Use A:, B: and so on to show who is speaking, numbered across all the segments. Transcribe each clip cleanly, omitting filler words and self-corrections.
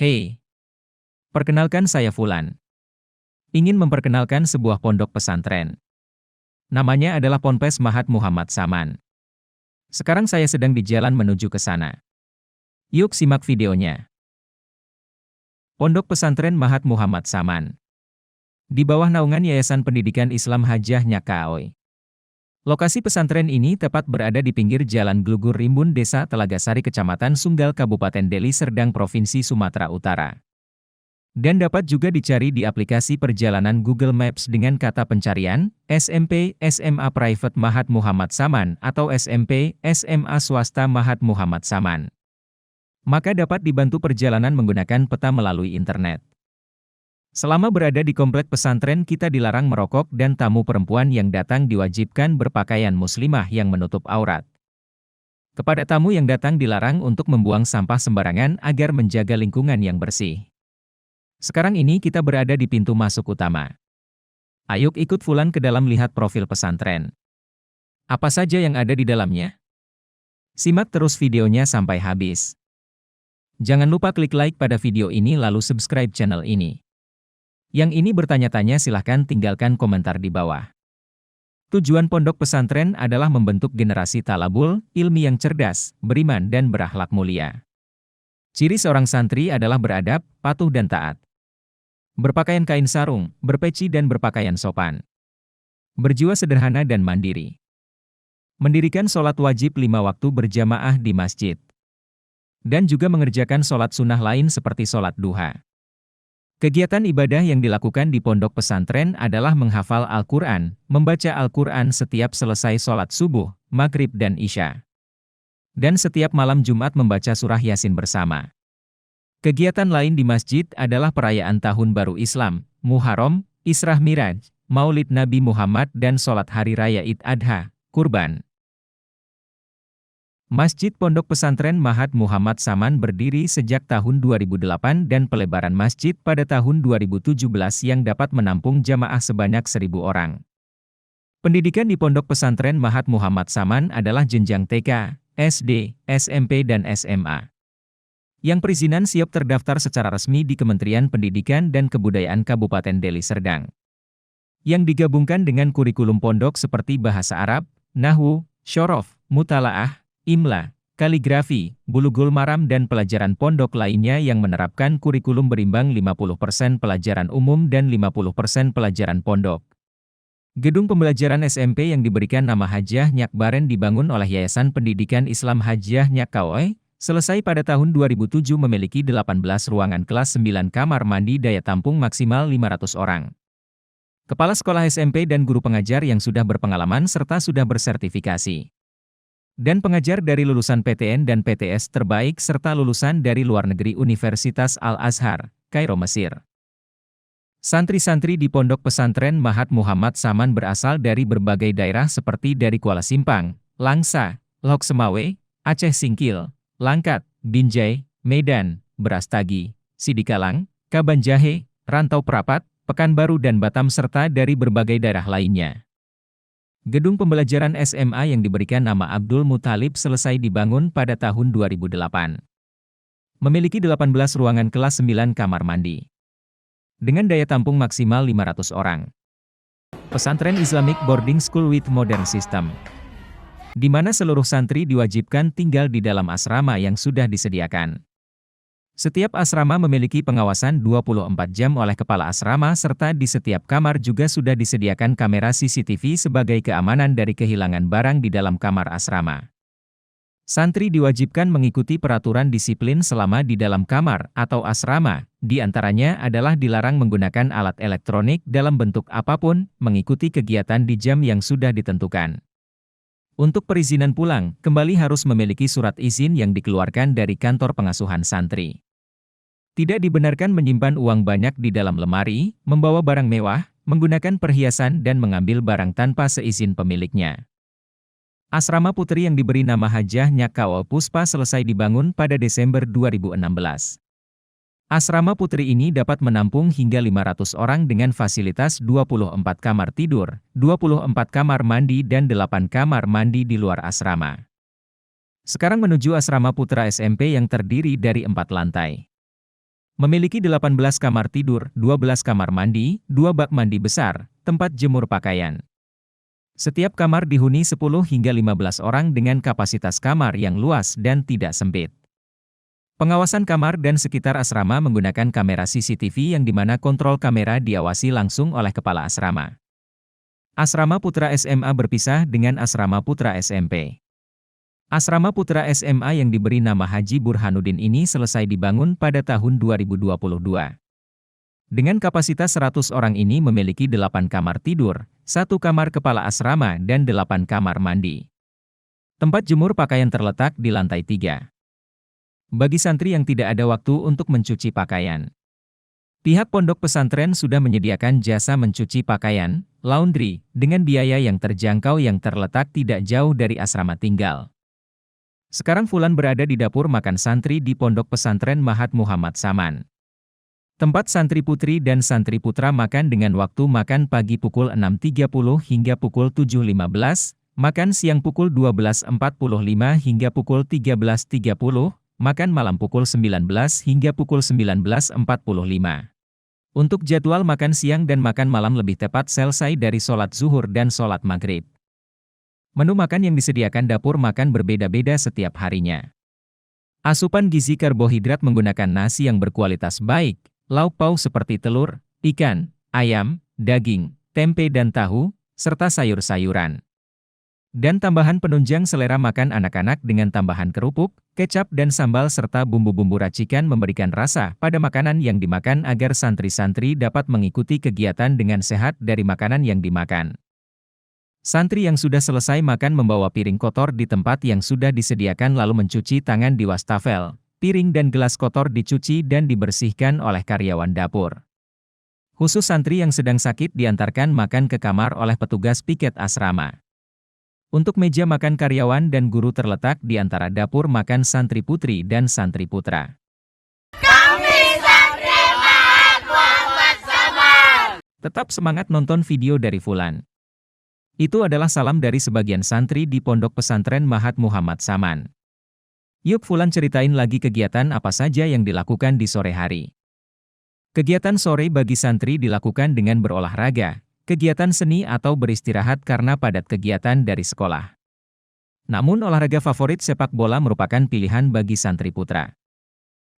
A: Hey, perkenalkan saya Fulan. Ingin memperkenalkan sebuah pondok pesantren. Namanya adalah Ponpes Mahat Muhammad Saman. Sekarang saya sedang di jalan menuju ke sana. Yuk simak videonya. Pondok Pesantren Mahat Muhammad Saman. Di bawah naungan Yayasan Pendidikan Islam Hajah Nyakaoi. Lokasi pesantren ini tepat berada di pinggir Jalan Glugur Rimbun Desa Telagasari Kecamatan Sunggal Kabupaten Deli Serdang Provinsi Sumatera Utara. Dan dapat juga dicari di aplikasi perjalanan Google Maps dengan kata pencarian, SMP SMA Private Mahat Muhammad Saman atau SMP SMA Swasta Mahat Muhammad Saman. Maka dapat dibantu perjalanan menggunakan peta melalui internet. Selama berada di komplek pesantren kita dilarang merokok dan tamu perempuan yang datang diwajibkan berpakaian muslimah yang menutup aurat. Kepada tamu yang datang dilarang untuk membuang sampah sembarangan agar menjaga lingkungan yang bersih. Sekarang ini kita berada di pintu masuk utama. Ayo ikut Fulan ke dalam lihat profil pesantren. Apa saja yang ada di dalamnya? Simak terus videonya sampai habis. Jangan lupa klik like pada video ini lalu subscribe channel ini. Yang ini bertanya-tanya silahkan tinggalkan komentar di bawah. Tujuan pondok pesantren adalah membentuk generasi talabul, ilmi yang cerdas, beriman dan berakhlak mulia. Ciri seorang santri adalah beradab, patuh dan taat. Berpakaian kain sarung, berpeci dan berpakaian sopan. Berjiwa sederhana dan mandiri. Mendirikan sholat wajib 5 waktu berjamaah di masjid. Dan juga mengerjakan sholat sunnah lain seperti sholat duha. Kegiatan ibadah yang dilakukan di pondok pesantren adalah menghafal Al-Quran, membaca Al-Quran setiap selesai sholat subuh, maghrib dan isya. Dan setiap malam Jumat membaca surah Yasin bersama. Kegiatan lain di masjid adalah perayaan Tahun Baru Islam, Muharram, Isra Miraj, Maulid Nabi Muhammad dan sholat Hari Raya Id Adha, Kurban. Masjid Pondok Pesantren Mahat Muhammad Saman berdiri sejak tahun 2008 dan pelebaran masjid pada tahun 2017 yang dapat menampung jamaah sebanyak 1.000 orang. Pendidikan di Pondok Pesantren Mahat Muhammad Saman adalah jenjang TK, SD, SMP dan SMA. Yang perizinan siap terdaftar secara resmi di Kementerian Pendidikan dan Kebudayaan Kabupaten Deli Serdang. Yang digabungkan dengan kurikulum pondok seperti bahasa Arab, Nahwu, Syorof, Mutalaah, Imla, Kaligrafi, Bulughul Maram dan pelajaran pondok lainnya yang menerapkan kurikulum berimbang 50% pelajaran umum dan 50% pelajaran pondok. Gedung pembelajaran SMP yang diberikan nama Hajah Nyakbaren dibangun oleh Yayasan Pendidikan Islam Hajah Nyakaoi, selesai pada tahun 2007 memiliki 18 ruangan kelas 9 kamar mandi daya tampung maksimal 500 orang. Kepala sekolah SMP dan guru pengajar yang sudah berpengalaman serta sudah bersertifikasi. Dan pengajar dari lulusan PTN dan PTS terbaik serta lulusan dari luar negeri Universitas Al-Azhar, Kairo, Mesir. Santri-santri di Pondok Pesantren Mahat Muhammad Saman berasal dari berbagai daerah seperti dari Kuala Simpang, Langsa, Lok Semawe, Aceh Singkil, Langkat, Binjai, Medan, Brastagi, Sidikalang, Kabanjahe, Rantau Prapat, Pekanbaru dan Batam serta dari berbagai daerah lainnya. Gedung pembelajaran SMA yang diberikan nama Abdul Muthalib selesai dibangun pada tahun 2008. Memiliki 18 ruangan kelas 9 kamar mandi. Dengan daya tampung maksimal 500 orang. Pesantren Islamic Boarding School with Modern System. Di mana seluruh santri diwajibkan tinggal di dalam asrama yang sudah disediakan. Setiap asrama memiliki pengawasan 24 jam oleh kepala asrama serta di setiap kamar juga sudah disediakan kamera CCTV sebagai keamanan dari kehilangan barang di dalam kamar asrama. Santri diwajibkan mengikuti peraturan disiplin selama di dalam kamar atau asrama, di antaranya adalah dilarang menggunakan alat elektronik dalam bentuk apapun, mengikuti kegiatan di jam yang sudah ditentukan. Untuk perizinan pulang, kembali harus memiliki surat izin yang dikeluarkan dari kantor pengasuhan santri. Tidak dibenarkan menyimpan uang banyak di dalam lemari, membawa barang mewah, menggunakan perhiasan dan mengambil barang tanpa seizin pemiliknya. Asrama putri yang diberi nama Hajah Nyakaoi Puspa selesai dibangun pada Desember 2016. Asrama putri ini dapat menampung hingga 500 orang dengan fasilitas 24 kamar tidur, 24 kamar mandi dan 8 kamar mandi di luar asrama. Sekarang menuju asrama putra SMP yang terdiri dari 4 lantai. Memiliki 18 kamar tidur, 12 kamar mandi, 2 bak mandi besar, tempat jemur pakaian. Setiap kamar dihuni 10 hingga 15 orang dengan kapasitas kamar yang luas dan tidak sempit. Pengawasan kamar dan sekitar asrama menggunakan kamera CCTV yang dimana kontrol kamera diawasi langsung oleh kepala asrama. Asrama Putra SMA berpisah dengan Asrama Putra SMP. Asrama Putra SMA yang diberi nama Haji Burhanuddin ini selesai dibangun pada tahun 2022. Dengan kapasitas 100 orang ini memiliki 8 kamar tidur, 1 kamar kepala asrama dan 8 kamar mandi. Tempat jemur pakaian terletak di lantai 3. Bagi santri yang tidak ada waktu untuk mencuci pakaian, pihak pondok pesantren sudah menyediakan jasa mencuci pakaian, laundry, dengan biaya yang terjangkau yang terletak tidak jauh dari asrama tinggal. Sekarang Fulan berada di dapur makan santri di Pondok Pesantren Mahat Muhammad Saman. Tempat santri putri dan santri putra makan dengan waktu makan pagi pukul 6.30 hingga pukul 7.15, makan siang pukul 12.45 hingga pukul 13.30, makan malam pukul 19 hingga pukul 19.45. Untuk jadwal makan siang dan makan malam lebih tepat selesai dari sholat zuhur dan sholat maghrib. Menu makan yang disediakan dapur makan berbeda-beda setiap harinya. Asupan gizi karbohidrat menggunakan nasi yang berkualitas baik, lauk pauk seperti telur, ikan, ayam, daging, tempe dan tahu, serta sayur-sayuran. Dan tambahan penunjang selera makan anak-anak dengan tambahan kerupuk, kecap dan sambal serta bumbu-bumbu racikan memberikan rasa pada makanan yang dimakan agar santri-santri dapat mengikuti kegiatan dengan sehat dari makanan yang dimakan. Santri yang sudah selesai makan membawa piring kotor di tempat yang sudah disediakan lalu mencuci tangan di wastafel. Piring dan gelas kotor dicuci dan dibersihkan oleh karyawan dapur. Khusus santri yang sedang sakit diantarkan makan ke kamar oleh petugas piket asrama. Untuk meja makan karyawan dan guru terletak di antara dapur makan santri putri dan santri putra. Kami santri Mahat Muhammad Saman. Tetap semangat nonton video dari Fulan. Itu adalah salam dari sebagian santri di Pondok Pesantren Mahat Muhammad Saman. Yuk Fulan ceritain lagi kegiatan apa saja yang dilakukan di sore hari. Kegiatan sore bagi santri dilakukan dengan berolahraga, kegiatan seni atau beristirahat karena padat kegiatan dari sekolah. Namun olahraga favorit sepak bola merupakan pilihan bagi santri putra.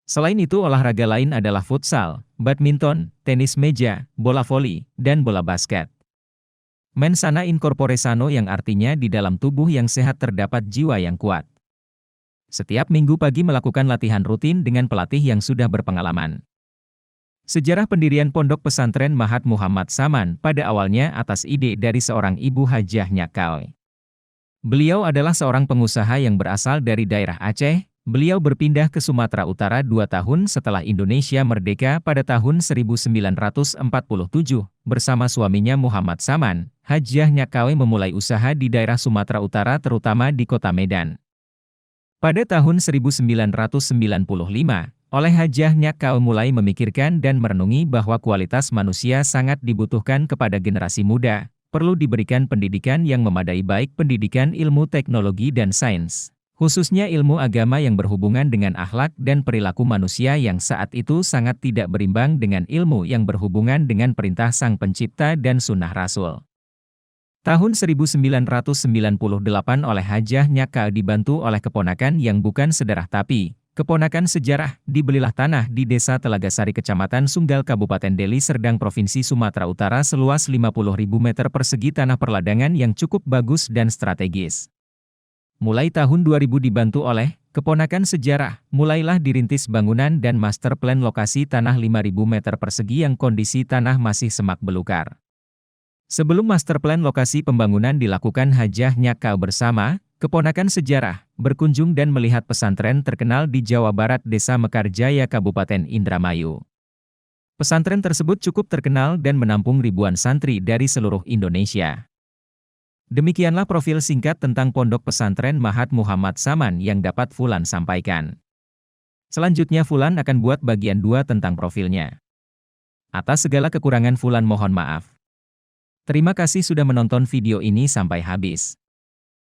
A: Selain itu olahraga lain adalah futsal, badminton, tenis meja, bola voli, dan bola basket. Mens sana in corpore sano yang artinya di dalam tubuh yang sehat terdapat jiwa yang kuat. Setiap minggu pagi melakukan latihan rutin dengan pelatih yang sudah berpengalaman. Sejarah pendirian Pondok Pesantren Mahat Muhammad Saman pada awalnya atas ide dari seorang ibu Hajah Nyakau. Beliau adalah seorang pengusaha yang berasal dari daerah Aceh. Beliau berpindah ke Sumatera Utara 2 tahun setelah Indonesia merdeka pada tahun 1947. Bersama suaminya Muhammad Saman, Hajah Nyakau memulai usaha di daerah Sumatera Utara terutama di kota Medan. Pada tahun 1995, oleh Hajah Nyakau mulai memikirkan dan merenungi bahwa kualitas manusia sangat dibutuhkan kepada generasi muda, perlu diberikan pendidikan yang memadai baik pendidikan ilmu teknologi dan sains. Khususnya ilmu agama yang berhubungan dengan akhlak dan perilaku manusia yang saat itu sangat tidak berimbang dengan ilmu yang berhubungan dengan perintah Sang Pencipta dan Sunnah Rasul. Tahun 1998 oleh Hajah Nyakau dibantu oleh keponakan yang bukan sedarah tapi keponakan sejarah, dibelilah tanah di Desa Telagasari Kecamatan Sunggal Kabupaten Deli Serdang Provinsi Sumatera Utara seluas 50.000 meter persegi tanah perladangan yang cukup bagus dan strategis. Mulai tahun 2000 dibantu oleh keponakan sejarah, mulailah dirintis bangunan dan master plan lokasi tanah 5.000 meter persegi yang kondisi tanah masih semak belukar. Sebelum master plan lokasi pembangunan dilakukan, Hajah Nyakau bersama keponakan sejarah berkunjung dan melihat pesantren terkenal di Jawa Barat Desa Mekarjaya Kabupaten Indramayu. Pesantren tersebut cukup terkenal dan menampung ribuan santri dari seluruh Indonesia. Demikianlah profil singkat tentang Pondok Pesantren Mahat Muhammad Saman yang dapat Fulan sampaikan. Selanjutnya Fulan akan buat bagian 2 tentang profilnya. Atas segala kekurangan Fulan mohon maaf. Terima kasih sudah menonton video ini sampai habis.